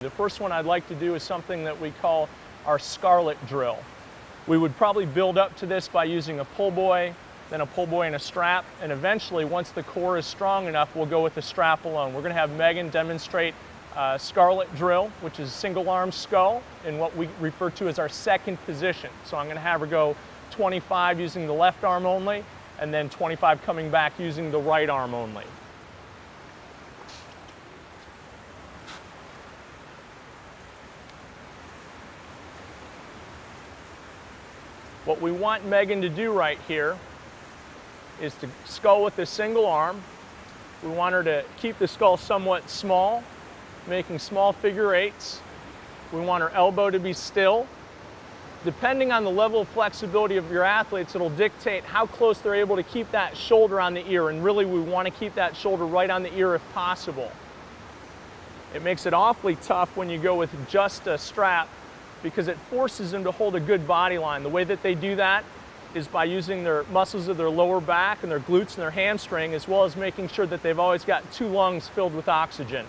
The first one I'd like to do is something that we call our Scarlet Drill. We would probably build up to this by using a pull buoy, then a pull buoy and a strap, and eventually, once the core is strong enough, we'll go with the strap alone. We're going to have Megan demonstrate Scarlet Drill, which is single arm scull, in what we refer to as our second position. So I'm going to have her go 25 using the left arm only, and then 25 coming back using the right arm only. What we want Megan to do right here is to scull with a single arm. We want her to keep the skull somewhat small, making small figure eights. We want her elbow to be still. Depending on the level of flexibility of your athletes, it'll dictate how close they're able to keep that shoulder on the ear, and really we want to keep that shoulder right on the ear if possible. It makes it awfully tough when you go with just a strap, because it forces them to hold a good body line. The way that they do that is by using their muscles of their lower back and their glutes and their hamstring, as well as making sure that they've always got two lungs filled with oxygen.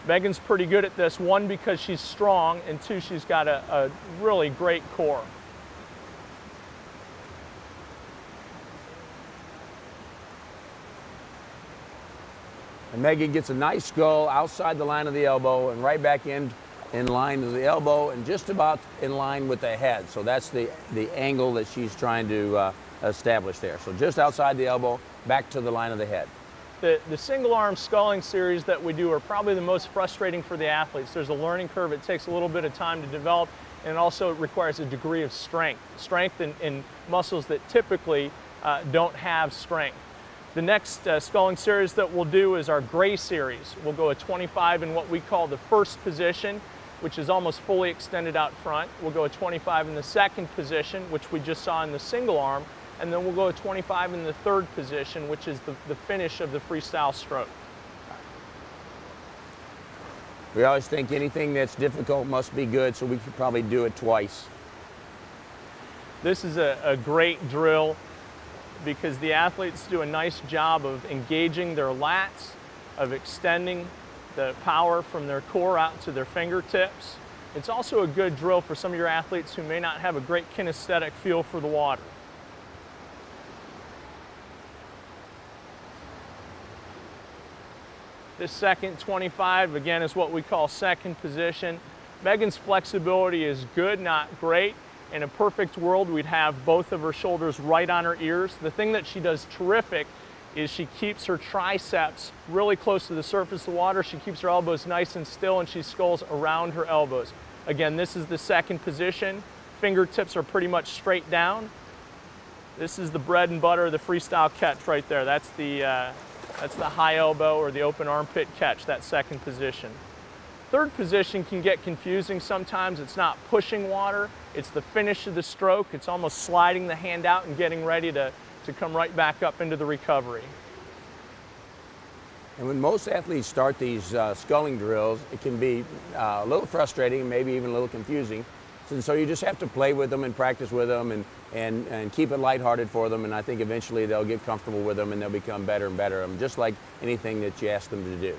Megan's pretty good at this, one, because she's strong, and two, she's got a really great core. And Megan gets a nice skull outside the line of the elbow and right back in line with the elbow and just about in line with the head. So that's the angle that she's trying to establish there. So just outside the elbow, back to the line of the head. The single arm sculling series that we do are probably the most frustrating for the athletes. There's a learning curve. It takes a little bit of time to develop, and also it requires a degree of strength in muscles that typically don't have strength. The next sculling series that we'll do is our gray series. We'll go a 25 in what we call the first position, which is almost fully extended out front. We'll go a 25 in the second position, which we just saw in the single arm, and then we'll go a 25 in the third position, which is the finish of the freestyle stroke. We always think anything that's difficult must be good, so we could probably do it twice. This is a great drill because the athletes do a nice job of engaging their lats, of extending the power from their core out to their fingertips. It's also a good drill for some of your athletes who may not have a great kinesthetic feel for the water. This second 25, again, is what we call second position. Megan's flexibility is good, not great. In a perfect world, we'd have both of her shoulders right on her ears. The thing that she does terrific is she keeps her triceps really close to the surface of the water. She keeps her elbows nice and still, and she sculls around her elbows. Again, this is the second position. Fingertips are pretty much straight down. This is the bread and butter of the freestyle catch right there. That's the high elbow or the open armpit catch, that second position. Third position can get confusing sometimes. It's not pushing water, it's the finish of the stroke. It's almost sliding the hand out and getting ready to come right back up into the recovery. And when most athletes start these sculling drills, it can be a little frustrating, maybe even a little confusing. And so you just have to play with them and practice with them and keep it lighthearted for them, and I think eventually they'll get comfortable with them and they'll become better and better, just like anything that you ask them to do.